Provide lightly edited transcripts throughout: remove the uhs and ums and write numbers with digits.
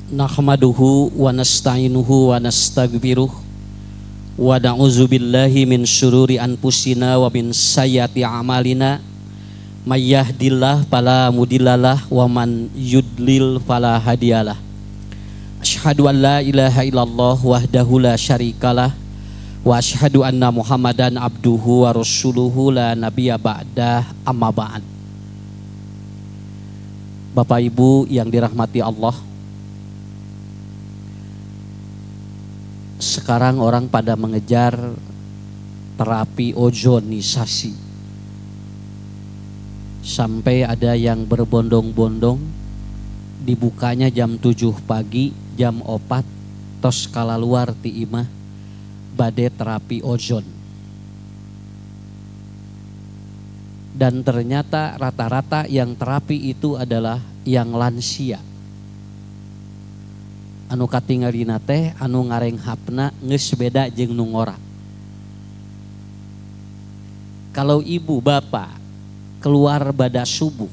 Nahmaduhu wa nasta'inuhu wa nastaghfiruh wa na'udzu billahi min syururi anfusina wa min sayyiati a'malina may yahdihillahu fala mudhillalah wa man yudlil fala hadiyalah. Asyhadu an la ilaha illallah wahdahu la syarikalah wa asyhadu anna Muhammadan abduhu wa rasuluhu la nabiyya ba'dah, amma ba'd. Bapak Ibu yang dirahmati Allah, sekarang orang pada mengejar terapi ozonisasi. Sampai ada yang berbondong-bondong, dibukanya jam 7 pagi, jam 4 tos kala luar ti imah bade terapi ozon. Dan ternyata rata-rata yang terapi itu adalah yang lansia. Anu katingalina teh anu ngarenghapna geus beda jeung nu ngora. Kalau ibu bapak keluar pada subuh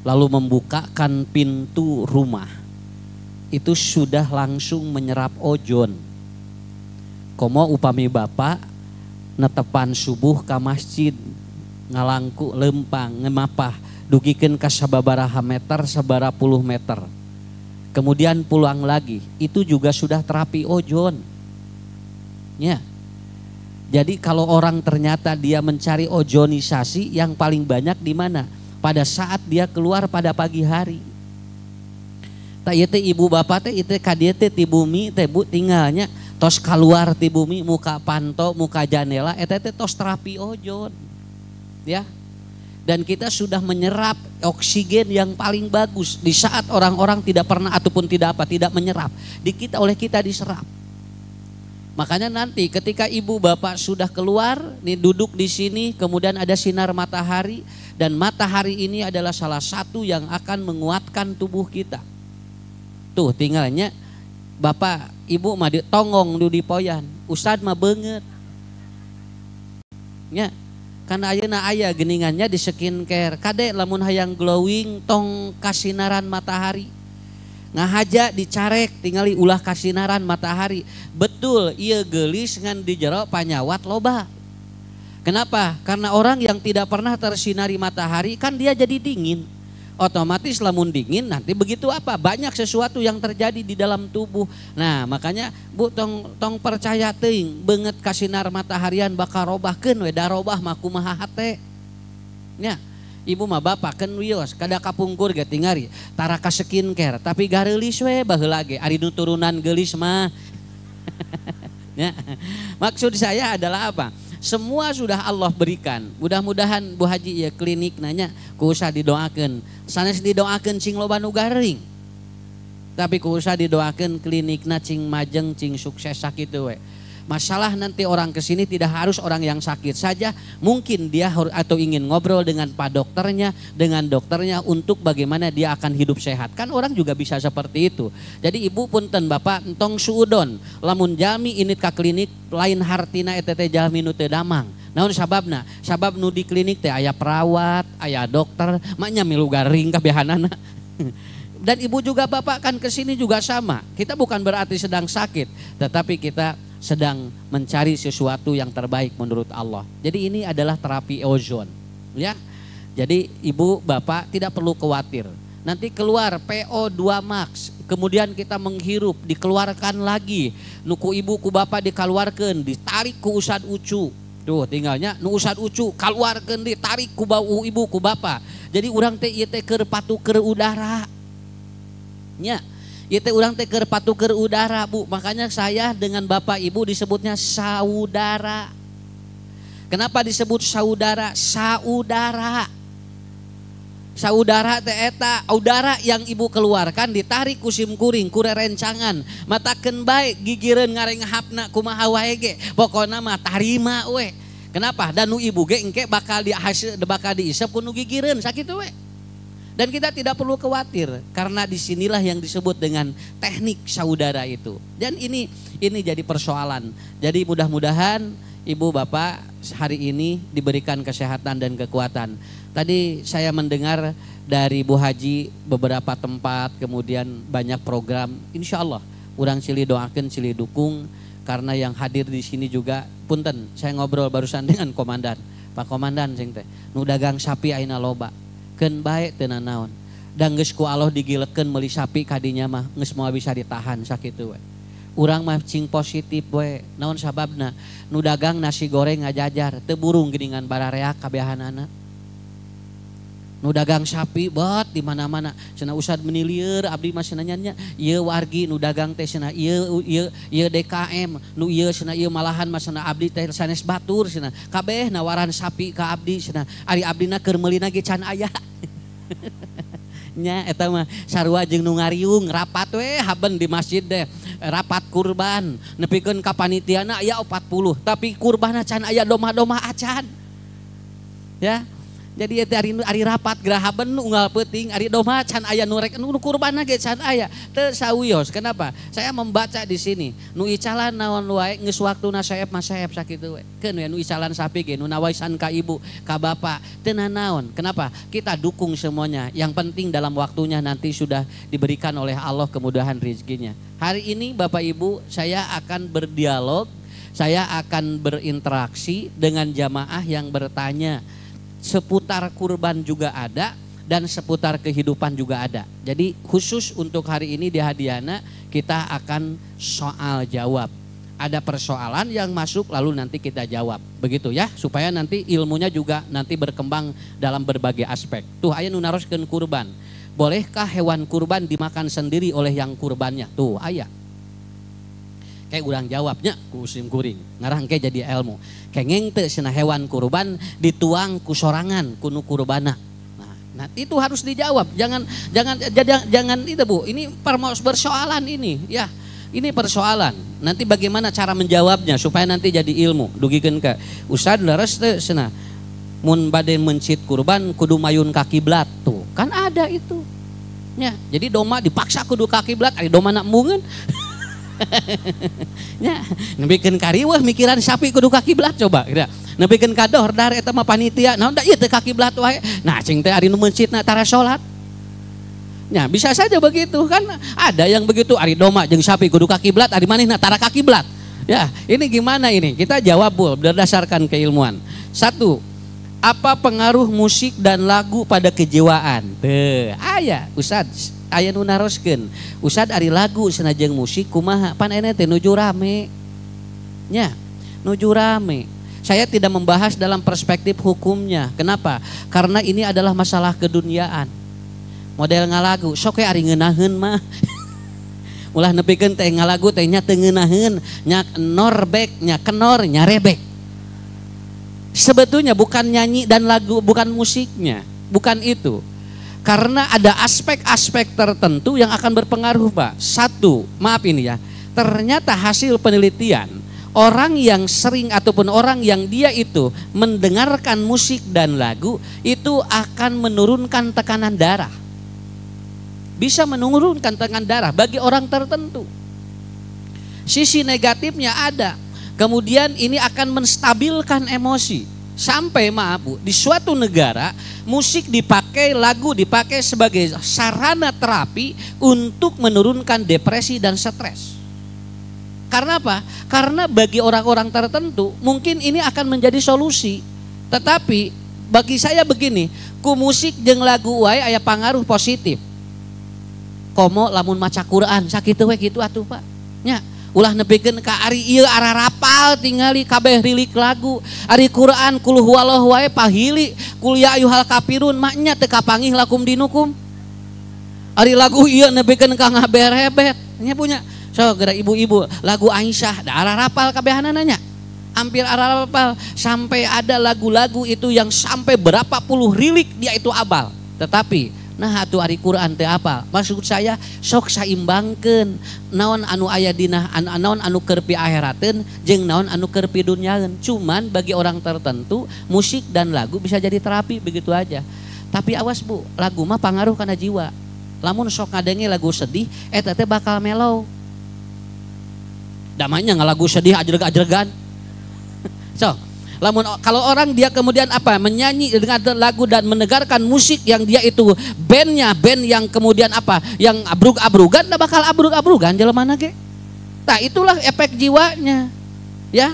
lalu membukakan pintu rumah, itu sudah langsung menyerap ozon. Komo upami bapak netepan subuh ka masjid ngalangku lempang ngemapah dugikeun ka sababaraha meter, sabaraha puluh meter. Kemudian pulang lagi, itu juga sudah terapi ozon. Ya. Jadi kalau orang ternyata dia mencari ozonisasi yang paling banyak di mana? Pada saat dia keluar pada pagi hari. Tak ieu teh ibu bapak teh ieu ka dieu teh ti bumi teh Bu tinggalnya tos keluar ti bumi muka panto, muka jendela eta teh tos terapi ozon. Ya. Dan kita sudah menyerap oksigen yang paling bagus di saat orang-orang tidak pernah ataupun tidak menyerap, oleh kita diserap. Makanya nanti ketika ibu bapak sudah keluar, nih duduk di sini, kemudian ada sinar matahari, dan matahari ini adalah salah satu yang akan menguatkan tubuh kita. Tuh tinggalnya bapak ibu mah tongong di poyan, ustad mah beungeut. Ya. Karena ayeuna aya geningannya di skincare. Kade lamun hayang glowing tong kasinaran matahari. Ngahaja dicarek tingali ulah kasinaran matahari. Betul ieu geulis ngan di jero panyawat loba. Kenapa? Karena orang yang tidak pernah tersinari matahari kan dia jadi dingin. Otomatis lamun dingin nanti begitu apa? Banyak sesuatu yang terjadi di dalam tubuh. Nah makanya Bu tong percaya teuing beungeut ka sinar mataharian bakal robahkeun we da robah mah kumaha hate. Nya, ibu mah bapak keun wios kada kapungkur ge tingari tara ka skincare tapi gareulis we baheula ge ari nu turunan geulis mah. Ya. Maksud saya adalah apa? Semua sudah Allah berikan. Mudah-mudahan Bu Haji ya klinik nanya kuusa didoakeun. Sanes didoakeun cing loba nu garing. Tapi kuusa didoakeun klinikna cing majeng cing sukses sakitu we. Masalah nanti orang kesini tidak harus orang yang sakit saja. Mungkin dia atau ingin ngobrol dengan pak dokternya, dengan dokternya untuk bagaimana dia akan hidup sehat. Kan orang juga bisa seperti itu. Jadi ibu punten bapak entong suudon. Lamun jami init ka klinik lain hartina eta teh jalmi nu teu damang. Naon sababna? Sabab nu di klinik teh aya perawat, aya dokter, maknya milu garing kabehanana. Dan ibu juga bapak kan kesini juga sama. Kita bukan berarti sedang sakit, tetapi kita sedang mencari sesuatu yang terbaik menurut Allah. Jadi ini adalah terapi ozon, ya. Jadi ibu bapak tidak perlu khawatir. Nanti keluar PO2 max, kemudian kita menghirup, dikeluarkan lagi. Nuku ibu ku bapak dikeluarkan, ditarik ku usad ucu. Tuh tinggalnya nu usad ucu keluarkan, ditarik ku bau ibu ku bapak. Jadi urang teh ieu teh keur patuker udara. Nya. Itu orang teh keur patuker udara Bu. Makanya saya dengan bapak ibu disebutnya saudara. Kenapa disebut saudara? Saudara. Saudara teh eta udara yang ibu keluarkan ditarik ku sim kuring ku rerencangan. Matakeun bae gigireun ngarenghapna kumaha wae ge. Pokona mah tarima we. Kenapa? Dan nu ibu ge engke bakal diisep ku nu gigireun sakitu we. Dan kita tidak perlu khawatir karena disinilah yang disebut dengan teknik saudara itu. Dan ini jadi persoalan. Jadi mudah-mudahan ibu bapak hari ini diberikan kesehatan dan kekuatan. Tadi saya mendengar dari Bu Haji beberapa tempat, kemudian banyak program. Insya Allah urang cili doakan, cili dukung, karena yang hadir di sini juga punten. Saya ngobrol barusan dengan komandan, Pak Komandan sing teh nu dagang sapi ayeuna loba, keun bae teu nanaon. Dan geus ku Allah digilekeun meuli sapi kadinya mah geus moal bisa ditahan sakitu we. Urang mah cing positif we. Naon sababna? Nu dagang nasi goreng ngajajar teu burung geuningan barareak kabehanana. Nu dagang sapi bet di mana-mana cenah usad menilieur abdi mah cenah nya ieu wargi nu dagang teh cenah ieu DKM nu ieu cenah ieu malahan mah cenah abdi teh sanes batur cenah kabeh nawaran sapi ka abdi cenah ari abdina keur meulina ge can aya nya eta mah sarua jeung nu ngariung rapat we haben di masjid deh rapat kurban nepikeun ka panitiana aya 40 tapi kurbanna can aya doma-doma acan ya. Jadi ari rapat gerahaben unggal peuting ari doma can aya nu rek nu kurbanna ge can aya teu sawios. Kenapa? Saya membaca di sini nu icalan naon wae geus waktuna saep mah saep sakitu we. Keun we nu icalan sapi ge nu nawaisan ka ibu ka bapak teu nanaon. Kenapa? Kita dukung semuanya. Yang penting dalam waktunya nanti sudah diberikan oleh Allah kemudahan rezekinya. Hari ini Bapak Ibu saya akan berdialog, saya akan berinteraksi dengan jamaah yang bertanya. Seputar kurban juga ada dan seputar kehidupan juga ada. Jadi khusus untuk hari ini di Hadiana kita akan soal jawab. Ada persoalan yang masuk lalu nanti kita jawab. Begitu ya, supaya nanti ilmunya juga nanti berkembang dalam berbagai aspek. Tuh aya nu naroskeun kurban. Bolehkah hewan kurban dimakan sendiri oleh yang kurbannya? Tuh aya. Kayak urang jawabnya ku sim kuring ngarangke jadi ilmu kengeng teu cenah hewan kurban dituang ku sorangan kunu kurbana. Nah itu harus dijawab, jangan itu Bu, ini persoalan ini ya, ini persoalan nanti bagaimana cara menjawabnya supaya nanti jadi ilmu. Dugikeun ka Ustad leres teu cenah mun bade mencit kurban kudu mayun ka kiblat, tuh kan ada itu ya. Jadi doma dipaksa kudu ka kiblat ari doma nak mungeun nya nepikeun kariweuh mikiran sapi kudu ka kiblat coba kira nepikeun kador dar eta mah panitia naon da ieu teh ka kiblat wae nah cing teh ari nu mencitna tara salat nya bisa saja begitu kan ada yang begitu ari doma jeung sapi kudu ka kiblat ari manehna tara ka kiblat ya. Ini gimana ini kita jawab Bu berdasarkan keilmuan. Satu, apa pengaruh musik dan lagu pada kejiwaan? Aya Ustad aya nu naroskeun Ustad ari lagu sanajeng musik kumaha pan ene teh nuju rame nya nuju rame. Saya tidak membahas dalam perspektif hukumnya. Kenapa? Karena ini adalah masalah keduniaan. Model ngalagu sok we ari ngeunaheun mah ulah nepikeun teh ngalagu teh nya teu ngeunaheun nya norbek nya kenor nya rebek. Sebetulnya bukan nyanyi dan lagu, bukan musiknya, bukan itu. Karena ada aspek-aspek tertentu yang akan berpengaruh Pak. Satu, maaf ini ya, ternyata hasil penelitian orang yang sering ataupun orang yang dia itu mendengarkan musik dan lagu itu akan menurunkan tekanan darah. Bisa menurunkan tekanan darah bagi orang tertentu. Sisi negatifnya ada. Kemudian ini akan menstabilkan emosi. Sampai maaf Bu, di suatu negara musik dipakai, lagu dipakai sebagai sarana terapi untuk menurunkan depresi dan stres. Karena apa? Karena bagi orang-orang tertentu mungkin ini akan menjadi solusi. Tetapi bagi saya begini, ku musik jeung lagu wae aya pangaruh positif. Komo lamun maca Quran sakitu we kitu atuh Pak. Nya ulah nepikeun ka ari ieu ara rapal tingali kabeh rilik lagu ari Quran kul huwallahu wae pahili kul ya ayyuhal kafirun maknya teu kapanggih lakum dinukum ari lagu ieu nepikeun ka ngaberebet nya punya so gara ibu-ibu lagu Aisyah da ara rapal kabehanana nya hampir ara rapal sampai ada lagu-lagu itu yang sampai berapa puluh rilik dia itu abal. Tetapi nah atuh ari Quran teh apa? Maksud saya sok saimbangkeun naon anu aya dina naon anu keur piaherateun jeung naon anu keur pidunyaeun. Cuman bagi orang tertentu musik dan lagu bisa jadi terapi begitu aja. Tapi awas Bu, lagu mah pangaruh kana jiwa. Lamun sok ngadenge lagu sedih eta teh bakal mellow. Damanya ngalagu sedih ajreg-ajregan. So, Kalau orang dia kemudian apa menyanyi dengan lagu dan mendengarkan musik yang dia itu band yang kemudian apa yang abrug-abrugan, dah bakal abrug-abrugan jelema ge. Tah itulah efek jiwanya. Ya,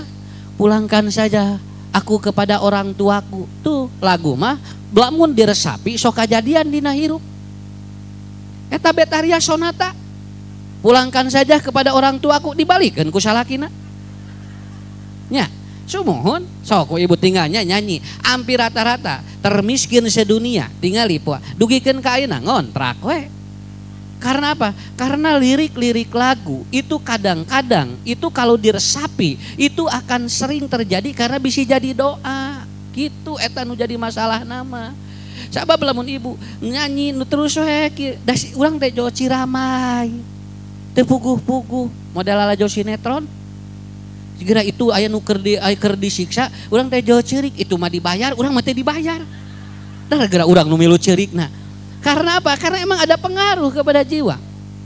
pulangkan saja aku kepada orang tuaku. Tuh lagu mah lamun diresapi sok kajadian dina hirup. Eta Betaria Sonata. Pulangkan saja kepada orang tuaku, dibalikeun ku salakina. Nya, sumohon sok ibu tinggalnya nyanyi hampir rata-rata termiskin sedunia tingali puah dugikeun ka ayeuna ngontrak we. Karena apa? Karena lirik-lirik lagu itu kadang-kadang itu kalau diresapi itu akan sering terjadi karena bisa jadi doa. Gitu eta nu jadi masalah nama. Sabab lamun ibu nyanyi nu terus we da urang teh jo ciramai. Teu puguh-puguh model ala jo sinetron. Segera itu aya nu keur disiksa, urang teh jauh ceurik, itu mah dibayar, urang mah teh dibayar. Gara-gara urang nu milu ceurikna. Karena apa? Karena emang ada pengaruh kepada jiwa.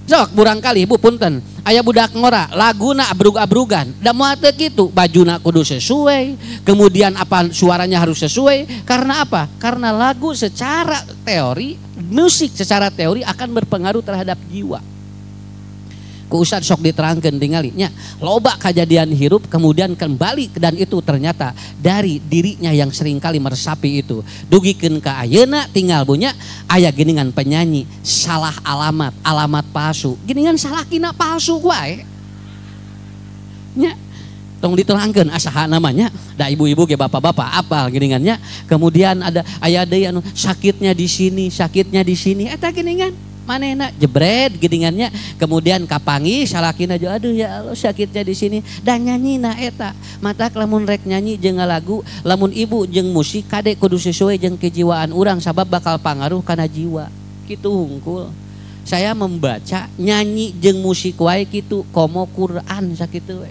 Sok burangkali ibu punten, aya budak ngora, laguna abrug-abrugan. Da moal teu kitu, bajuna kudu sesuai, kemudian apa suaranya harus sesuai. Karena apa? Karena lagu secara teori, musik secara teori akan berpengaruh terhadap jiwa. Ku Ustad sok diterangkeun tingali nya loba kejadian hirup kemudian kembali dan itu ternyata dari dirinya yang seringkali meresapi itu dugikeun ka ayeuna tinggal bunya aya geuningan penyanyi salah alamat palsu geuningan salakina palsu wae nya tong diterangkeun asaha namanya da ibu-ibu ge bapak-bapak apal geuningannya kemudian ada aya deui anu sakitnya di sini eta geuningan manehna jebret geuningannya kemudian kapangi salakina jo aduh ya Allah sakitnya di sini dan nyanyina eta matak lamun rek nyanyi jeung lagu lamun ibu jeung musik kade kudu sesuai jeung kejiwaan urang sabab bakal pangaruh kana jiwa kitu hungkul saya membaca nyanyi jeung musik wae kitu komo Quran sakitu we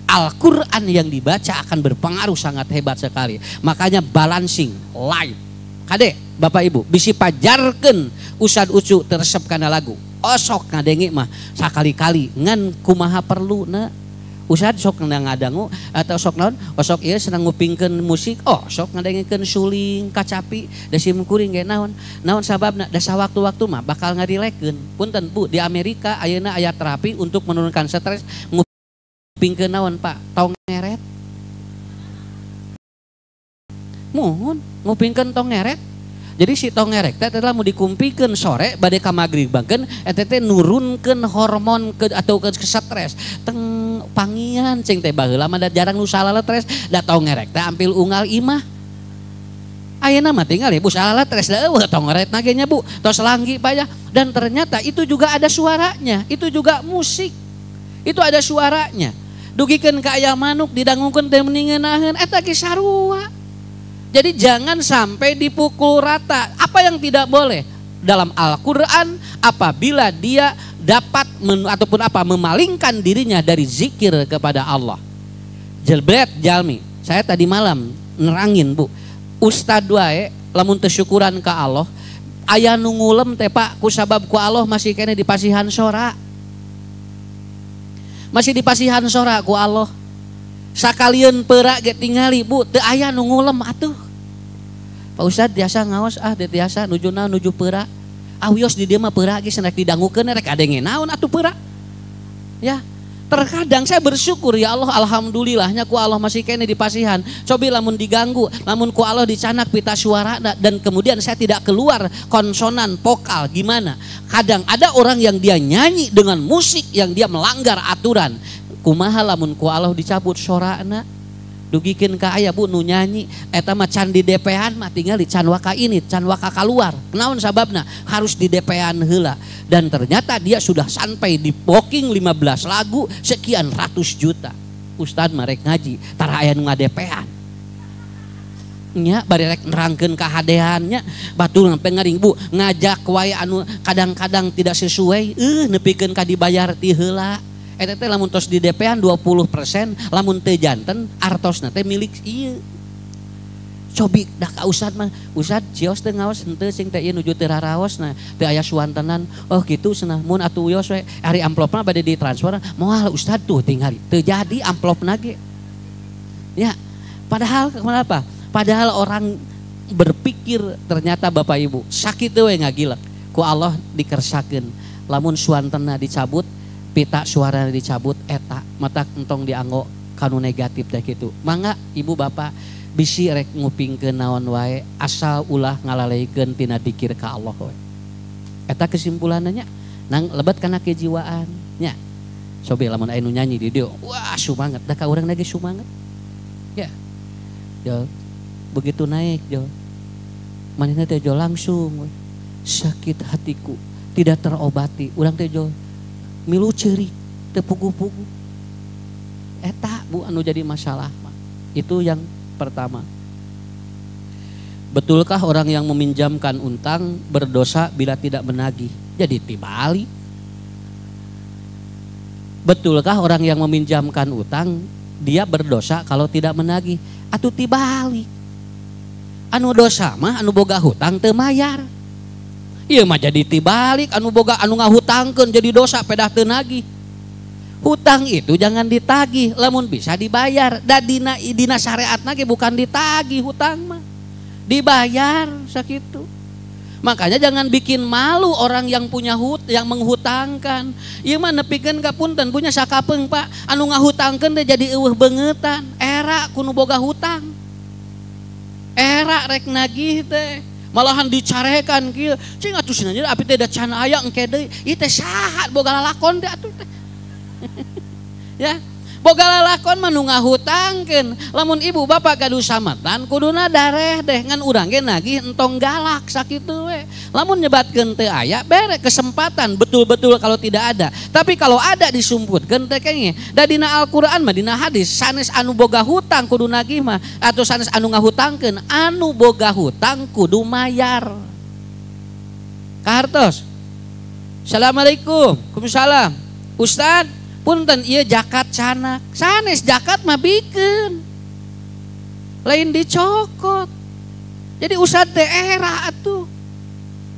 Al-Quran yang dibaca akan berpengaruh sangat hebat sekali makanya balancing live kade Bapak Ibu bisi pajarkeun Ustad Ucu teresep kana lagu osok ngadenge mah sakali-kali ngan kumaha perluna Ustad sok ngadangu atau sok naon osok ieu senang ngupingkeun musik sok ngadengekeun suling kacapi da sim kuring ge naon sababna da sawaktu-waktu mah bakal ngarilekeun punten Bu di Amerika ayeuna aya terapi untuk menurunkan stres ngupingkeun naon Pak tong ngeret mohon ngupingkeun tong ngeret. Jadi si tong ngerek teh mau dikumpikeun sore bade ka magribangkeun eta teh nurunkeun hormon atau ke stres teng pangian cing teh baheula mah jarang nu salala stres da tong ngerek teh ampil unggal imah ayeuna mah tinggal ibu salala stres da eueuh tong ngerek na ge nya Bu tos langgi payah dan ternyata itu juga ada suaranya itu juga musik itu ada suaranya dugikeun ka aya manuk didangukeun teh mendingenaheun eta ge sarua. Jadi jangan sampai dipukul rata. Apa yang tidak boleh dalam Al-Quran apabila dia dapat ataupun apa memalingkan dirinya dari zikir kepada Allah. Jelbret jalmi. Saya tadi malam nerangin Bu. Ustad wae lamun teu syukuran ka Allah, aya nu ngulem teh Pak kusabab ku Allah masih kene di pasihan sora. Masih di pasihan sora ku Allah. Sakalian perak ge tingali Bu teu aya nu ngulem atuh Pak Ustad biasa ngaos teu tiasa nuju naon nuju perak wios di dieu mah perak ge cenah didangukeun rek adenge naon atuh perak ya terkadang saya bersyukur ya Allah alhamdulillahnya ku Allah masih kene di pasihan cobi lamun diganggu lamun ku Allah dicanak pita suara dan kemudian saya tidak keluar konsonan vokal gimana kadang ada orang yang dia nyanyi dengan musik yang dia melanggar aturan kumaha lamun ku Allah dicabut sorana dugikeun ka aya Bu nu nyanyi eta mah can di DP-an mah tinggal can waka ini can waka keluar naon sababna harus di DP-an heula dan ternyata dia sudah sampai di booking 15 lagu sekian ratus juta Ustad mah rek ngaji tara aya nu nga-DP-an nya bari rek nerangkeun kahadeannya batur sampai ngering Bu ngajak wae anu kadang-kadang tidak sesuai nepikeun ka dibayar ti heula eta teh lamun tos di DP-an 20%, lamun teu janten artosna teh milik ieu. Cobi dah ka Ustad mah, Ustad cios teu ngaos henteu sing teh ieu nuju teu raraosna, teu aya suantenan. Oh kitu cenah mun atuh wios we ari amplopna bade ditransfer, moal Ustad tuh tingali. Teu jadi amplopna ge. Ya. Padahal kenapa? Padahal orang berpikir ternyata Bapak Ibu sakit we ngagilek ku Allah dikersakeun lamun suantena dicabut pita suarana dicabut eta mata entong dianggo kanu negatif teh kitu. Mangga Ibu Bapak bisi rek ngupingkeun naon wae asal ulah ngalaleykeun tina dikir ka Allah we. Eta kesimpulannya nang lebat kana kejiwaan nya. Sobe lamun aya nu nyanyi di dieu wah sumanget da ka urang lagi sumanget. Ya. Jo begitu naik Jo. Manehna teh Jo langsung we. Sakit hatiku tidak terobati. Urang teh Jo milu ceurik teu pugu-pugu. Eta Bu anu jadi masalah mah. Itu yang pertama. Betulkah orang yang meminjamkan utang berdosa bila tidak menagih? Jadi tibalik. Betulkah orang yang meminjamkan utang dia berdosa kalau tidak menagih? Atuh tibalik. Anu dosa mah anu boga hutang teu mayar. Ieu mah jadi tibalik, anu boga anu ngahutangkeun jadi dosa pedah teu nagih. Hutang itu jangan ditagih, lamun bisa dibayar. Da dina syariatna ge bukan ditagih hutang mah. Dibayar sakitu. Makanya jangan bikin malu orang yang punya yang menghutangkan. Ieu mah nepikeun ka punten punya sakapeung Pak, anu ngahutangkeun teh jadi eueuh beungetan. Era kudu boga hutang. Era rek nagih teh. Malahan dicarekan kieu. Cing atuh cenah api teh da can aya engke deui. Ieu teh saha boga lalakon teh atuh teh. Ya. Boga lalakon mah nu ngahutangkeun. Lamun ibu bapak gaduh sametan kuduna dareh deh ngan urang ge nagih entong galak sakitu we. Lamun nyebatkeun teu aya bere kesempatan betul-betul kalau tidak ada. Tapi kalau ada disumputkeun teh kengnya. Da dina Al-Qur'an mah dina hadis sanes anu boga hutang kudu nagih mah atau sanes anu ngahutangkeun anu boga hutang kudu mayar. Kahartos. Assalamualaikum. Waalaikumsalam. Ustad punten ieu zakat canak. Sanes zakat mah bikeun. Lain dicokot. Jadi usad teh era atuh.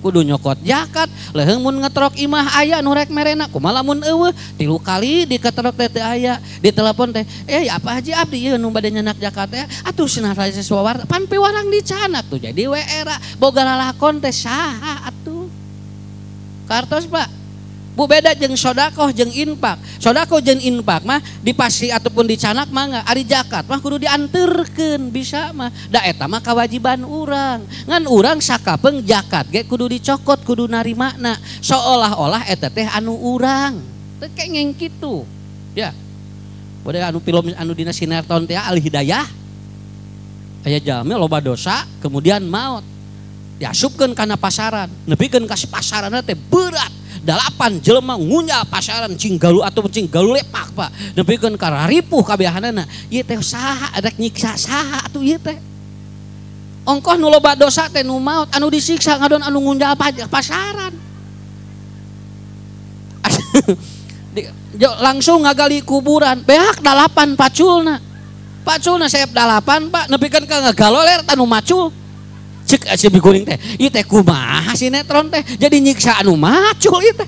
Kudu nyokot zakat, leuheung mun ngetrok imah aya nu rek merena. Kumaha lamun eueuh 3 kali diketrok teh teu aya. Ditelepon teh, apa haji abdi ieu nu bade nyenak zakat teh? Atuh cenah raya sewawar pan piwarang dicanak tuh. Jadi we era boga lalakon teh saha atuh. Kartos Pak. Bu beda jeung sodakoh jeung infak. Sodakoh jeung infak mah dipasi ataupun dicanak mah enggak. Ari zakat mah kudu dianterkeun bisa mah. Da eta mah kewajiban urang. Ngan urang sakapeung zakat ge kudu dicokot, kudu narimana. Seolah-olah eta teh anu urang. Teu kengeng kitu. Ya. Bade anu film anu dina sinetron teh Al Hidayah. Aya jalmi loba dosa kemudian maut. Diasupkeun kana pasaran. Nepikeun ka pasaranna teh berat. 8 jelema ngunyah pasaran cing galu atau cing galu lepak Pak. Nepikeun ka raripuh kabehanana. Ieu teh saha rek nyiksa saha atuh ieu teh. Ongkoh nu loba dosa teh nu maut anu disiksa ngadon anu ngunyah pasaran. Langsung ngagali kuburan. Beak 8 paculna. Paculna sayap 8 Pak nepikeun ka ngagaloler tanu macul. Cek si bikuring teh, ieu teh kumaha sinetron teh jadi nyiksa anu macul ieu teh.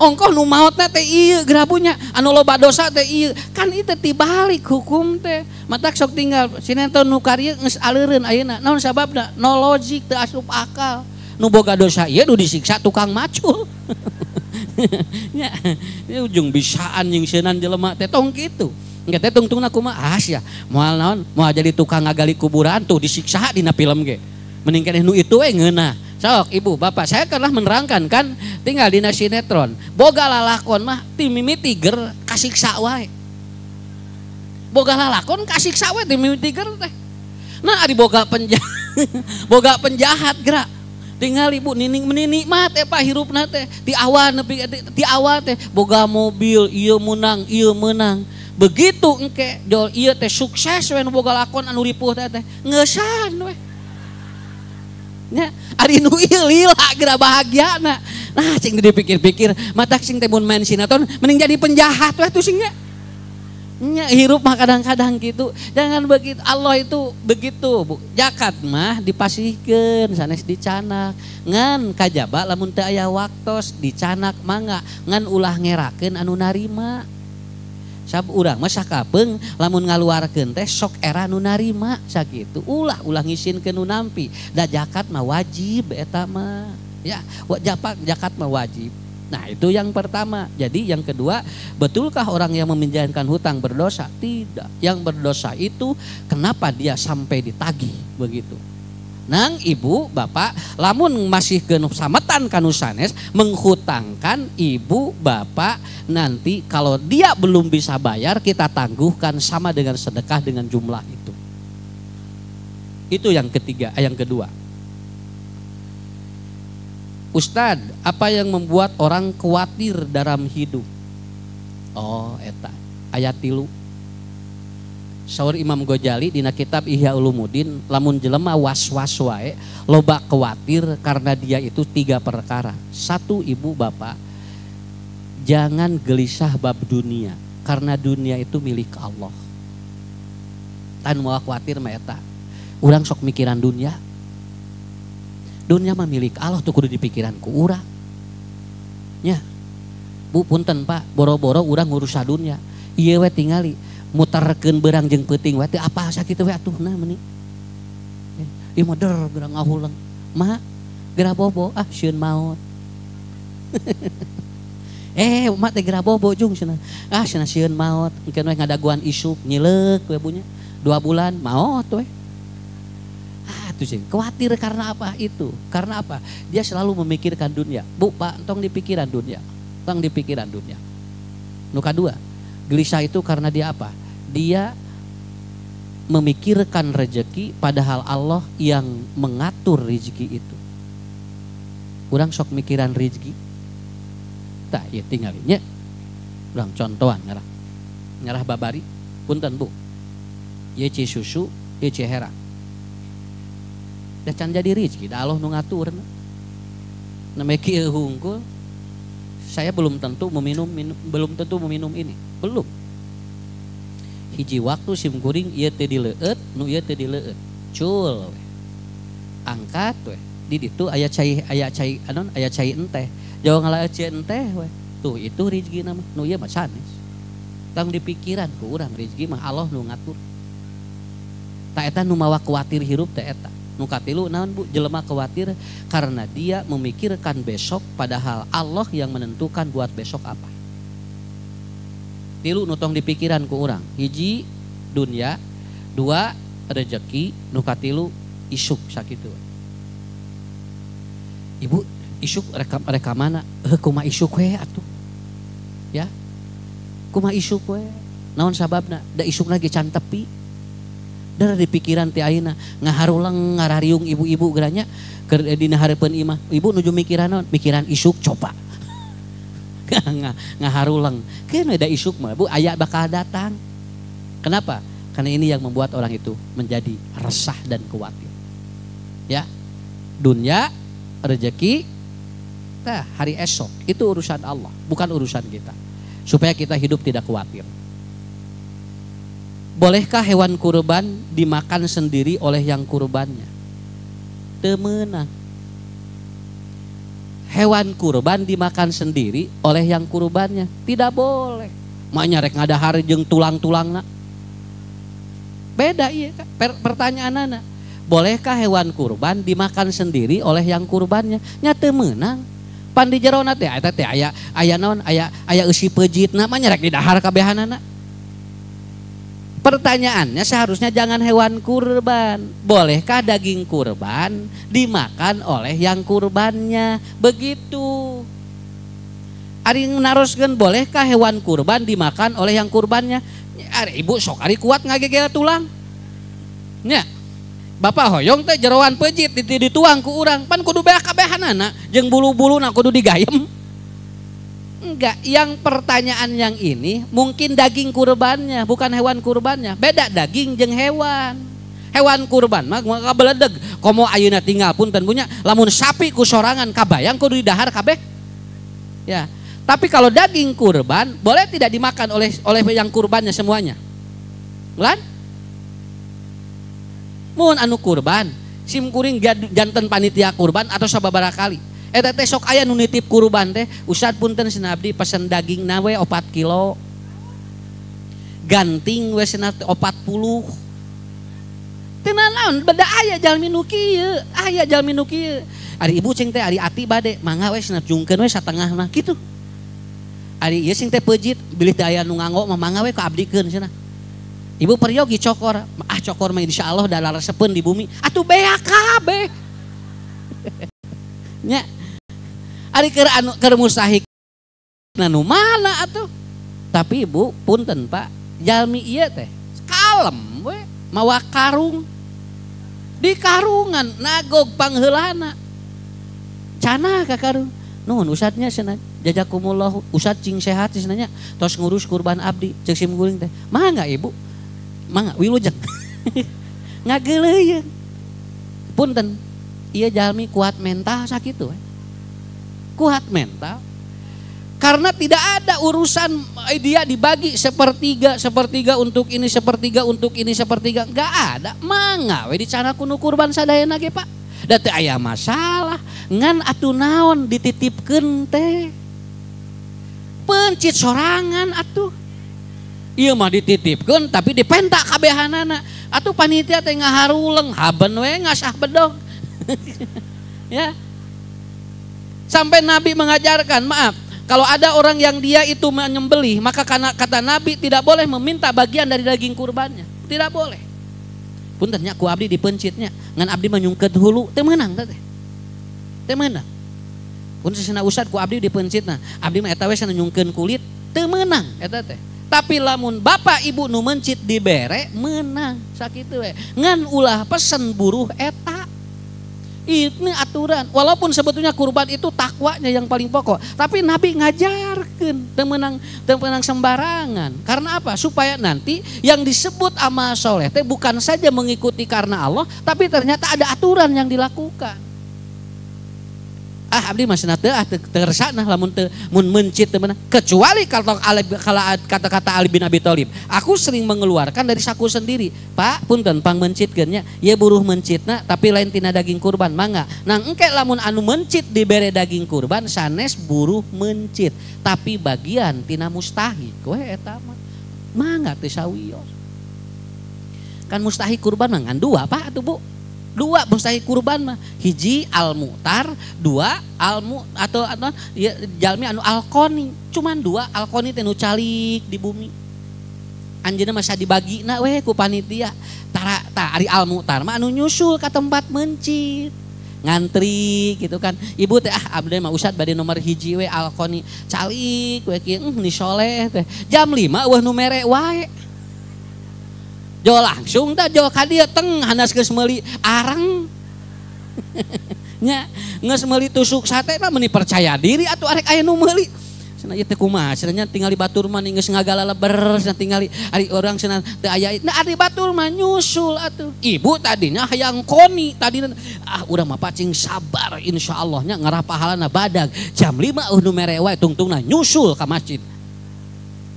Ongkoh nu maotna teh ieu grabunya, anu loba dosa teh ieu. Kan ieu teh tibalik hukum teh. Matak sok tinggal sinetron nu karya geus aleureun ayeuna. Naon sababna? No logik teu asup akal. Nu boga dosa ieu nu disiksa tukang macul. Nya, ini ujung bisaan nyingseunnan jelema teh tong kitu. Engke teh tungtungna kumaha sia. Moal naon? Moal jadi tukang ngagali kuburan tuh disiksa dina film ge. Mending keneh nu itu ngeunah. Sok ibu bapak saya pernah menerangkan kan tinggal di sinetron boga lalakon mah ti mimitiger kasiksa wae. Boga lalakon kasiksa wae ti mimitiger teh. Nah ari boga penjahat boga penjahat gerak. Tinggal ibu nining menini mah teh Pak hirupna teh ti awal nepi ti awal teh boga mobil ieu meunang. Begitu engke jol ieu teh sukses we nu boga lakon anu ripuh teh ngeusan we. Nya ari nu ieu lila geura bahagiana. Nah cing dipikir-pikir matak sing teh mun main sinetron mending jadi penjahat we tuh singnya. Nya hirup mah kadang-kadang gitu. Jangan begitu. Allah itu begitu, Bu. Zakat mah dipasihkeun sanes dicanak. Ngan kajaba lamun teu aya waktos dicanak mangga ngan ulah ngerakeun anu narima. Sab urang mah sakapeng lamun ngaluarkeun teh sok era nu narima sakitu. Ulah ngisinkeun nu nampi. Da zakat mah wajib eta mah. Ya, zakat mah wajib. Nah, itu yang pertama. Jadi yang kedua, betulkah orang yang meminjamkan hutang berdosa? Tidak. Yang berdosa itu kenapa dia sampai ditagih begitu. Nang ibu bapak lamun masih genep sametan kanu sanes menghutangkan ibu bapak, nanti kalau dia belum bisa bayar kita tangguhkan sama dengan sedekah dengan jumlah itu. Itu yang ketiga, yang kedua. Ustadz, apa yang membuat orang khawatir dalam hidup? Oh, eta ayat 3. Saur Imam Ghazali dina kitab Ihya Ulumuddin, lamun jelema was-was wae loba khawatir karena dia itu 3 perkara. 1, ibu bapak, jangan gelisah bab dunia karena dunia itu milik Allah. Tan moal khawatir mah eta. Urang sok mikiran dunia. Dunia mah milik Allah tuh kudu dipikiran ku urang. Nya. Bu punten Pak, boro-boro urang ngurus dunia. Ieu we tingali muterkeun beurang jeung peuting we teh apa sakitu we atuhna meuni. Ieu mah der geura ngahulang. Mah geura bobo sieun maot. Umat teh geura bobo jeung cenah. Cenah sieun maot, engkeun we ngadaguan isuk nyileuk we bunya. 2 bulan maot we. Khawatir karena apa itu? Karena apa? Dia selalu memikirkan dunia. Bu, Pak, tong dipikiran dunia. Tong dipikiran dunia. Nu kadua, gelisah itu karena dia apa? Dia memikirkan rezeki padahal Allah yang mengatur rezeki itu. Urang sok mikiran rezeki. Tah, ieu tinggalnya. Urang contohan ngarah babari. Punten, Bu. Ieu ci susu, ieu ci herang. Da can jadi rezeki, da Allah nu ngatur. Namanya kieu hungkul. Saya belum tentu meminum ini. Belum. Hiji waktu sim kuring ieu teh dileueut, nu ieu teh dileueut. Cul we. Angkat we. Di ditu aya cai enteh. Jawa ngalaeut cai enteh we. Tuh itu rezeki nama. Nu ieu mah sanes. Tang dipikiran ku urang rezeki mah Allah nu ngatur. Ta eta nu mawa kuatir hirup teh eta. Nu katilu naon Bu, jelema khawatir karena dia memikirkan besok padahal Allah yang menentukan buat besok apa. Tilu nu tong dipikiran ku urang. Hiji dunia, 2 rezeki, nu katilu isuk sakitu. Ibu, isuk reka mana? Kumaha isuk we atuh. Ya. Kumaha isuk we? Naon sababna? Da isuk lagi can tepi. Dara di pikiran ti ayeuna ngaharulang ngarariung ibu-ibu geranya keur dina hareupeun imah. Ibu nuju mikiran naon? Mikiran isuk coba. Ngaharulang. Keun da isuk mah Bu aya bakal datang. Kenapa? Karena ini yang membuat orang itu menjadi resah dan khawatir. Ya. Dunia, rezeki, hari esok itu urusan Allah, bukan urusan kita. Supaya kita hidup tidak khawatir. Bolehkah hewan kurban dimakan sendiri oleh yang kurbannya? Teu meunang. Hewan kurban dimakan sendiri oleh yang kurbannya tidak boleh. Makanya rek ngadahar jeung tulang-tulangna. Beda ieu pertanyaanana. Bolehkah hewan kurban dimakan sendiri oleh yang kurbannya? Nya teu meunang. Pan di jerona teh eta teh aya naon? Aya eusi peujit namanya rek didahar kabehanana. Pertanyaannya seharusnya jangan hewan kurban. Bolehkah daging kurban dimakan oleh yang kurbannya? Begitu. Ari naroskeun bolehkah hewan kurban dimakan oleh yang kurbannya? Ari ibu sok ari kuat ngagegel tulang. Nya. Bapak hoyong teh jeroan peujit dituang ku urang. Pan kudu beak kabehanana jeung bulu-buluna kudu digayem. Enggak, yang pertanyaan yang ini mungkin daging kurbannya, bukan hewan kurbannya. Beda daging jeung hewan. Hewan kurban mah kabeledeg. Komo ayeuna tinggal punten punya lamun sapi ku sorangan kabayang kudu didahar kabeh. Ya. Tapi kalau daging kurban boleh tidak dimakan oleh yang kurbannya semuanya. Lan? Mun anu kurban, sim kuring janten panitia kurban atau sababaraha kali. Eta teh sok aya nu nitip kurban teh, Ustad punten cenah abdi pesen daging nawe 4 kilo. ganting we cenah 40. Teu naon beda aya jalmi nu kieu, aya jalmi nu kieu. Ari ibu cing teh ari ati bade, mangga we cenah jungkeun we satengahna kitu. Ari ieu cing teh peujit, bilih teh aya nu nganggo mah mangga we kaabdikeun cenah. Ibu peryogi cokor, cokor mah insyaallah da laresepeun di bumi. Atuh beak kabeh. Nya. Ari keur mustahik nu mana atuh. Tapi ibu punten Pak, jalmi ieu teh kalem we mawa karung. Di karungan nagog pangheulana. Cana ka karung. Nuhun usadnya cenah. Jazakumullah usad cing sehat cenah nya. Tos ngurus kurban abdi ceuk sim guling teh. Mangga ibu. Mangga wilujeng. Ngageuleuyeun. Punten. Ieu jalmi kuat mental sakitu we. Kuat mental. Karena tidak ada urusan dia dibagi sepertiga untuk ini, sepertiga untuk ini, sepertiga. Enggak ada. Mangga we dicana kuno kurban sadayana ge Pak. Da teu aya masalah. Ngan atuh naon dititipkeun teh. Pencit sorangan atuh. Ieu mah dititipkeun tapi dipentak kabehanana. Atuh panitia teh ngaharuleng, haben we ngasah bedog. Ya. Sampai Nabi mengajarkan, maaf, kalau ada orang yang dia itu menyembelih, maka karena kata Nabi tidak boleh meminta bagian dari daging kurbannya. Tidak boleh. Punten nya ku abdi dipencitnya, ngan abdi manyungkeun hulu, teu meunang teh. Teu meunang. Pun sesena usad ku abdi dipencitna, abdi mah eta we sana nyungkeun kulit, teu meunang eta teh. Tapi lamun bapak ibu nu mencit dibere, meunang sakitu we. Ngan ulah pesen buruh eta. Ini aturan. Walaupun sebetulnya kurban itu takwanya yang paling pokok, tapi Nabi ngajarkan temenang sembarangan. Karena apa? Supaya nanti yang disebut amal soleh teh bukan saja mengikuti karena Allah, tapi ternyata ada aturan yang dilakukan. Abdi masih nate tersana lamun mun mencit temen. Kecuali kalau kata-kata Ali bin Abi Thalib, aku sering mengeluarkan dari saku sendiri. Pak, punten pang mencitkeun nya. Ye buruh mencitna tapi lain tina daging kurban mangga. Nang engke lamun anu mencit dibere daging kurban sanes buruh mencit, tapi bagian tina mustahik we eta mah. Mangga teu sawios. Kan mustahik kurban mah ngan dua Pak atuh Bu. Dua mustahik kurban mah, hiji al-mu'tar, dua atau ya, jalmi anu alkoni. Cuman dua alkoni teh nu calik di bumi. Anjeunna mah sadibagina we ku panitia. Tara ari al-mu'tar mah anu nyusul ka tempat mencit. Ngantri gitu kan. Ibu teh abdi mah usad bade nomor hiji we alkoni calik we kieu ni soleh teh. Jam 5 eueuh nu mere wae. Jo langsung dah jo ka dieu teng hanas geus meuli arang. Nya geus meuli tusuk sate mah meuni percaya diri atuh arek aya nu meuli. Cenah ieu teh kumaha? Cenah tinggali batur mah geus ngagalaleber, cenah tinggali ari urang cenah teu aya. Nah ari batur mah nyusul atuh. Ibu tadinya hayang koni, tadina urang mah pacing sabar insyaallah nya ngarah pahalana badag. Jam 5 nu mere wae tungtungna nyusul ka masjid.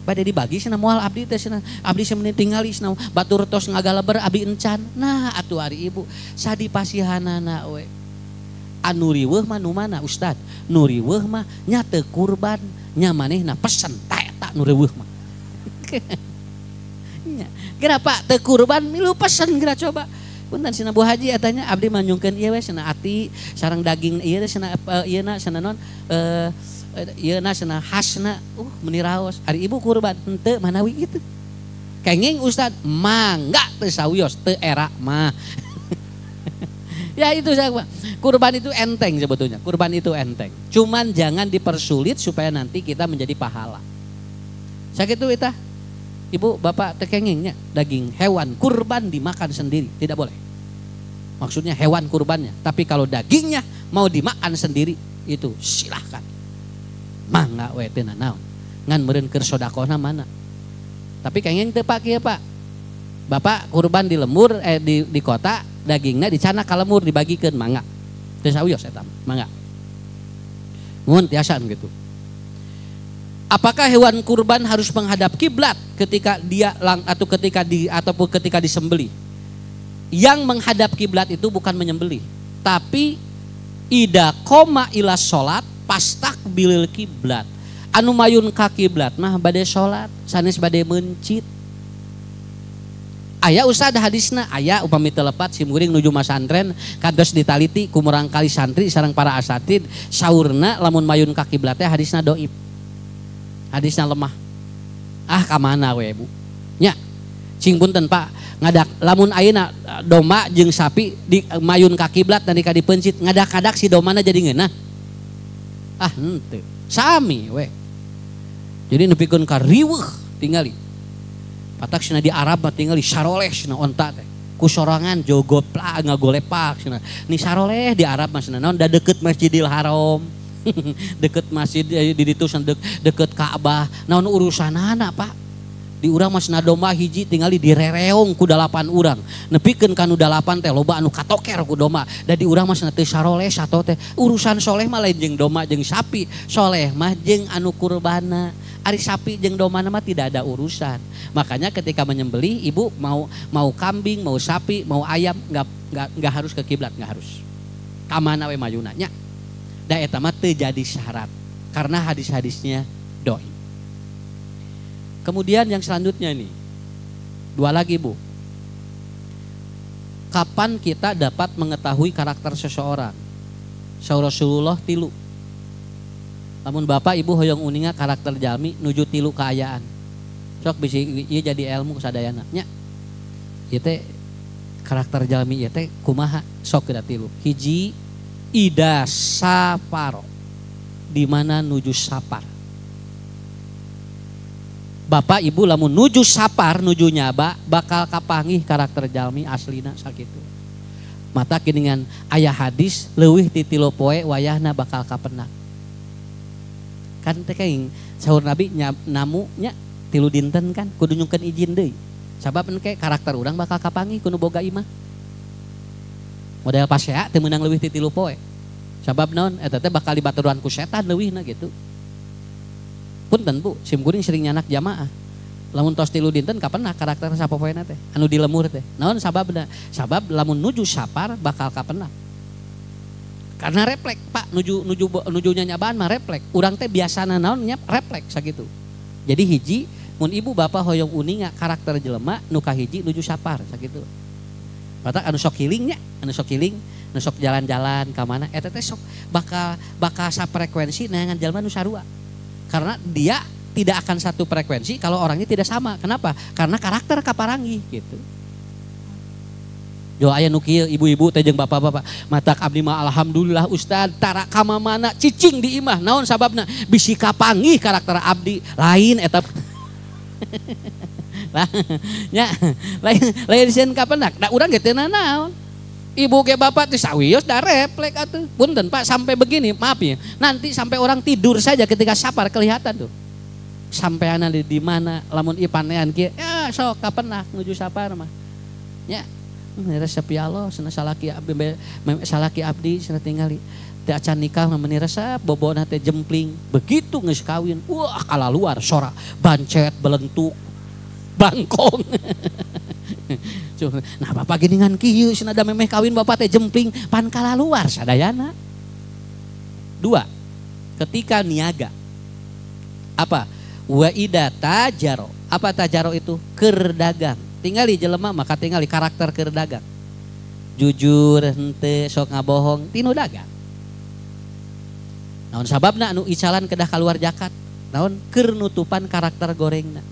Bade dibagi cenah moal abdi teh cenah abdi semenit tingali cenah batur tos ngagaleber abdi encan. Nah atuh ari ibu sadipasihanana we. Anu riweuh mah nu mana Ustad? Nu riweuh mah nya teu kurban, nya manehna pesen eta nu riweuh mah. Nya kenapa teu kurban milu pesen geura coba. Punten cenah Bu Haji atanya abdi manyungkeun ieu we cenah ati sareng daging ieu cenah ieuna cenah non ieu na cenah khasna meuni raos. Ari ibu kurban henteu manawi kitu. Kenging Ustad mangga teu sawios teu era mah. Ya itu saya kurban itu enteng sebetulnya. Kurban itu enteng. Cuman jangan dipersulit supaya nanti kita menjadi pahala. Sakitu eta. Ibu bapak teu kengingnya daging hewan kurban dimakan sendiri, tidak boleh. Maksudnya hewan kurbannya, tapi kalau dagingnya mau dimakan sendiri itu silahkan. Mangga we teu naon. Ngan meureun keur sedekahna mana. Tapi kenging teu Pak kieu Pak. Bapak kurban di lembur di kota, dagingna dicana ka lembur dibagikeun mangga. Teu sawios eta mangga. Mun tiasaan gitu. Apakah hewan kurban harus menghadap kiblat ketika dia atau ketika disembelih? Yang menghadap kiblat itu bukan menyembelih, tapi ida koma ila salat pastakbilil kiblat. Anu mayun ka kiblat mah bade salat, sanes bade mencit. Aya usada hadisna, aya upami telepat simkuring nuju masantren kados ditaliti kumurang kali santri sareng para asatid saurna lamun mayun ka kiblat teh hadisna doib. Hadisna lemah. Ah ka mana we Bu? Nya. Cing punten Pak, ngadak lamun ayeuna domba jeung sapi di mayun ka kiblat dan di pencit ngadak-ngadak si domana jadi ngeunah. Ah henteu. Sami we. Jadi nepikeun ka riweuh tingali. Patak cenah di Arab mah tingali saroleh cenah onta teh. Ku sorangan jogopla ngagolepak cenah. Ni saroleh di Arab mah cenah naon da deukeut Masjidil Haram. Deket masjid di ditu deket Ka'bah. Naon urusanana Pak? Di urang mah cenah domba hiji tingali direreong ku 8 urang. Nepikeun kanu 8 teh loba anu katoker ku domba. Da di urang mah cenah teu saroleh sato teh. Urusan soleh mah lain jeung domba jeung sapi. Soleh mah jeung anu kurbana. Ari sapi jeung domba mah tidak ada urusan. Makanya ketika menyembelih ibu mau kambing, mau sapi, mau ayam enggak harus ke kiblat, enggak harus. Ka mana we mayuna nya. Da eta mah teu jadi syarat karena hadis-hadisnya doi. Kemudian yang selanjutnya ini. Dua lagi Bu. Kapan kita dapat mengetahui karakter seseorang? Saur Rasulullah 3. Lamun bapak ibu hoyong uninga karakter jalmi nuju 3 kaayaan. Sok bisa ieu jadi ilmu sadayana nya. Ieu teh karakter jalmi ieu teh kumaha sok kada 3. Hiji ida saparo. Di mana nuju sapar. Bapak ibu lamun nuju sapar nuju nyaba bakal kapanggih karakter jalmi aslina sakitu. Mata kiningan aya hadis leuwih ti 3 poe wayahna bakal kapenak. Kan teh kaing saur Nabi namu nya 3 dinten kan kudu nyungkeun izin deui. Sabab engke karakter urang bakal kapanggih kudu boga imah. Model pasea teu meunang leuwih ti 3 poe. Sabab naon eta teh bakal dibaturan ku setan leuwihna gitu. Punten Bu, simkuring sering nyanak jamaah. Lamun tos 3 dinten kapenah karakter sapopoena teh anu dilemur teh. Naon sababna? Sabab lamun nuju sapar bakal kapenah. Karena refleks Pak nuju nyanyabaan mah refleks. Urang teh biasana naonnya refleks sakitu. Jadi hiji mun ibu bapak hoyong uninga karakter jelema nu kahiji nuju sapar sakitu. Mata anu sok healing nya, anu sok jalan-jalan ka mana eta teh sok bakal safrekuensi neangan jelema nu sarua. Karena dia tidak akan satu frekuensi kalau orangnya tidak sama. Kenapa? Karena karakter kaparangi gitu. Jo aya nu kieu ibu-ibu teh jeung bapak-bapak matak abdi mah alhamdulillah Ustad tara kamamana cicing di imah naon sababna bisi kapanggih karakter abdi lain eta lah nya lain sieun kapenak da urang ge teu naon ibu ge bapak teh sawios da refleks atuh punten Pak sampai begini maaf ya nanti sampai orang tidur saja ketika sapar kelihatan tuh sampeana di mana lamun ipanean kieu ya sok kapenak nuju sapar mah nya resep ya Allah cenah salaki abdi cenah tingali teh acan nikah meni resep bobona teh jempling begitu geus kawin wah kalaluar sora bancet belentuk bangkong nah bapak geningan kieu cenah da memeh kawin bapak teh jempling pan kalaluar sadayana. 2 ketika niaga apa wa ida tajaro apa tajaro itu keur dagang tingali jelema maka tingali karakter keur dagang. Jujur henteu sok ngabohong tinu dagang. Naon sababna anu icalan kedah kaluar jakat? Naon keur nutupan karakter gorengna.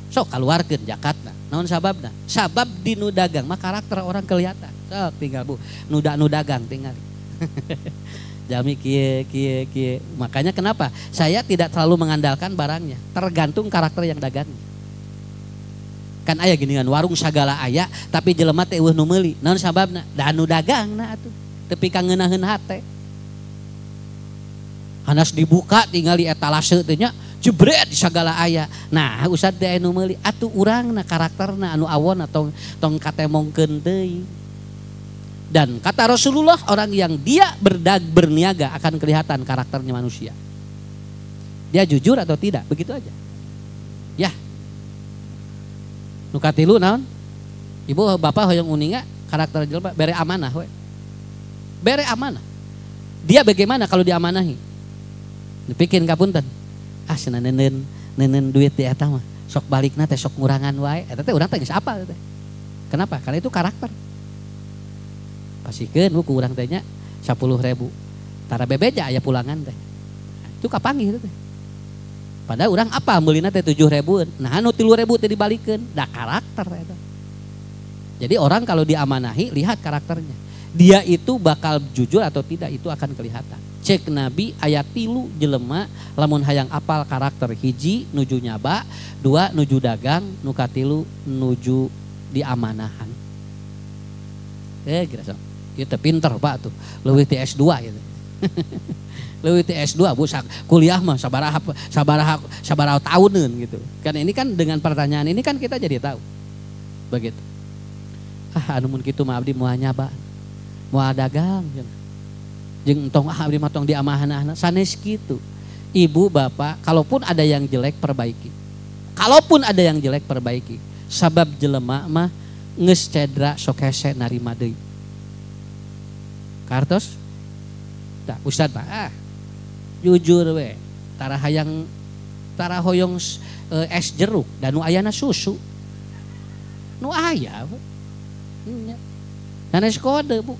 Sok kaluarkeun jakatna. Naon sababna? Sabab dinu dagang mah karakter orang kelihatan. Sok tinggal Bu, nu dagang tingali. Jami kieu. Makanya kenapa? Saya tidak terlalu mengandalkan barangnya, tergantung karakter yang dagangnya. Kan aya geuningan warung sagala aya tapi jelema teh eueuh nu meuli naon sababna da anu dagangna atuh tepi ka ngeunaheun hate hanas dibuka tingali etalase teh nya jebret sagala aya nah usad teh anu meuli atuh urangna karakterna anu awon atau tong katemongkeun deui dan kata Rasulullah orang yang dia berniaga akan kelihatan karakternya manusia dia jujur atau tidak begitu aja ya. Nu katilu naon? Ibu bapak hoyong uninga karakter jelema bere amanah we. Bere amanah. Dia bagaimana kalau diamanahi? Dipikeun kapunten. Ah cenah neuneun duit di eta mah. sok balikna teh sok ngurangan wae eta teh urang teh geus apal teh. Kenapa? Karena itu karakter. Pasikeun ku urang teh nya 10.000. Tara bebeja aya pulangan teh. Itu kapanggih teh. Padahal urang apa meulina teh 7.000. Nah anu 3.000 teh dibalikeun, da karakter eta. Jadi orang kalau diamanahi lihat karakternya. Dia itu bakal jujur atau tidak itu akan kelihatan. Cek Nabi ayat 3 jelema lamun hayang apal karakter hiji nuju nyaba, 2 nuju dagang, nu katilu nuju diamanahan. Kira sok. Ieu teh pinter Pak tuh. Leuwih ti S2 gitu. Leuwih ti S2 Bu kuliah mah sabaraha tahuneun gitu. Kan ini kan dengan pertanyaan ini kan kita jadi tahu. Begitu. Anu mun kitu mah abdi moal nyaba. Moal dagang jeung entong abdi mah tong diamahanahna sanes kitu. Ibu bapak kalaupun ada yang jelek perbaiki. Kalaupun ada yang jelek perbaiki. Sabab jelema mah geus cedra sok hese narima deui. Kartos? Tah Ustad Pak. Jujur we. Tara hoyong es jeruk dan nu ayana susu. Nu aya. Sanes kode Bu.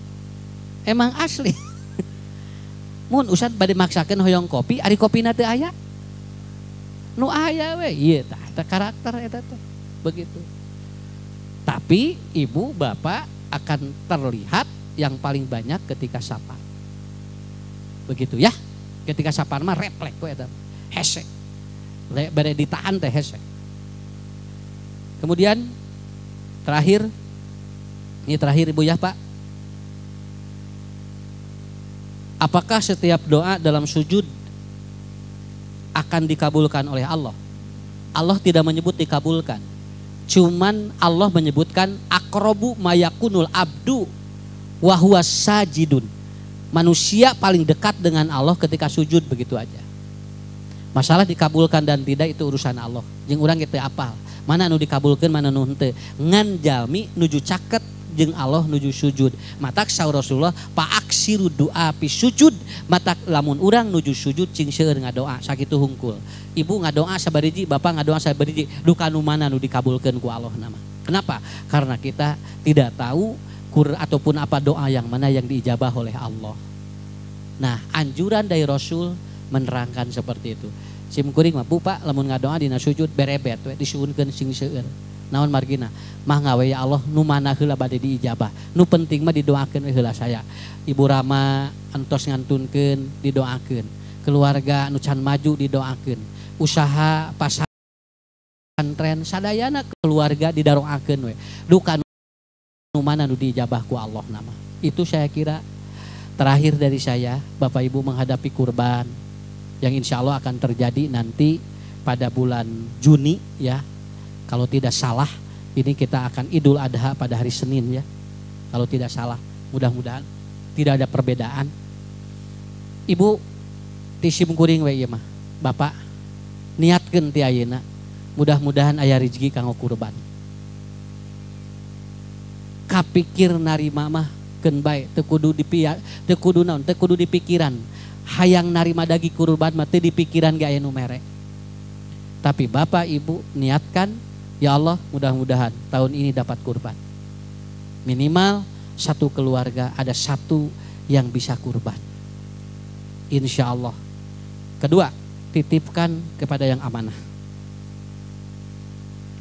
Emang asli. Mun Ustad bade maksakeun hoyong kopi, ari kopina teu aya. Nu aya we. Ieu tah karakter eta teh. Begitu. Tapi ibu bapak akan terlihat yang paling banyak ketika sapa. Begitu ya. Ketika sapaan mah refleks we eta. Hese. Bade ditahan teh hese. Kemudian terakhir ini terakhir Ibu ya Pak. Apakah setiap doa dalam sujud akan dikabulkan oleh Allah? Allah tidak menyebut dikabulkan. Cuman Allah menyebutkan aqrabu mayakunul abdu wa huwa sajidun. Manusia paling dekat dengan Allah ketika sujud begitu aja. Masalah dikabulkan dan tidak itu urusan Allah. Jeung urang kitu apal. Mana nu dikabulkan mana nu henteu. Ngan jalmi nuju caket jeung Allah nuju sujud. Matak saur Rasulullah paaksiru doa pi sujud. Matak lamun urang nuju sujud cing seueur ngadoa sakitu hungkul. Ibu ngadoa sabariji, bapak ngadoa sabariji, duka nu mana nu dikabulkeun ku Allah nama. Kenapa? Karena kita tidak tahu ataupun apa doa yang mana yang diijabah oleh Allah. Nah, anjuran dari Rasul menerangkan seperti itu. Sim kuring mah Bu Pak lamun ngadoa dina sujud berebet we disuunkeun sing seueur. Naon margina? Mah ngawe ya Allah nu mana heula bade diijabah. Nu penting mah didoakeun heula saya. Ibu Rama entos ngantunkeun didoakeun. Keluarga nu can maju didoakeun. Usaha pasantren sadayana keluarga didaroakeun we. Duka nu mana nu diijabah ku Allah nama. Itu saya kira terakhir dari saya. Bapak Ibu menghadapi kurban yang insya Allah akan terjadi nanti pada bulan Juni ya. Kalau tidak salah ini kita akan Idul Adha pada hari Senin ya. Kalau tidak salah mudah-mudahan tidak ada perbedaan. Ibu tisim kuring we ieu mah. Bapak niatkeun ti ayeuna mudah-mudahan aya rezeki kanggo kurban. Kapikir narima mah keun bae teu kudu naon teu kudu dipikiran. Hayang narima daging kurban mah teu dipikiran ge aya nu mere. Tapi Bapak Ibu niatkan ya Allah mudah-mudahan tahun ini dapat kurban. Minimal satu keluarga ada satu yang bisa kurban. Insya Allah. Kedua, titipkan kepada yang amanah.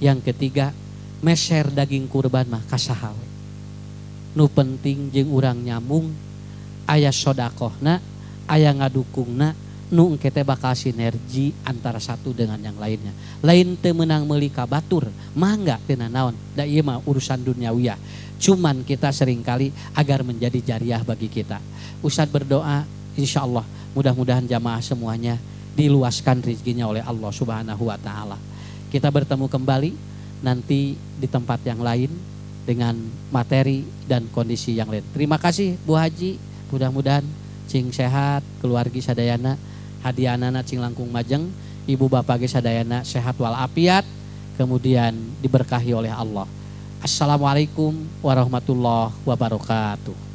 Yang ketiga, meser daging kurban mah kasaha we. Nu penting jeung urang nyambung aya sodakohna, aya ngadukungna, nu engke teh bakal sinergi antara satu dengan yang lainnya. Lain teu meunang meuli ka batur, mangga teu naon. Da ieu mah urusan duniawiyah. Cuman kita seringkali agar menjadi jariah bagi kita. Ustaz berdoa insyaallah mudah-mudahan jamaah semuanya diluaskan rezekinya oleh Allah Subhanahu wa taala. Kita bertemu kembali nanti di tempat yang lain dengan materi dan kondisi yang lain. Terima kasih Bu Haji, mudah-mudahan cing sehat, keluargi sadayana, hadiahna cing langkung majeng, ibu bapak ge sadayana sehat walafiat, kemudian diberkahi oleh Allah. Assalamualaikum warahmatullahi wabarakatuh.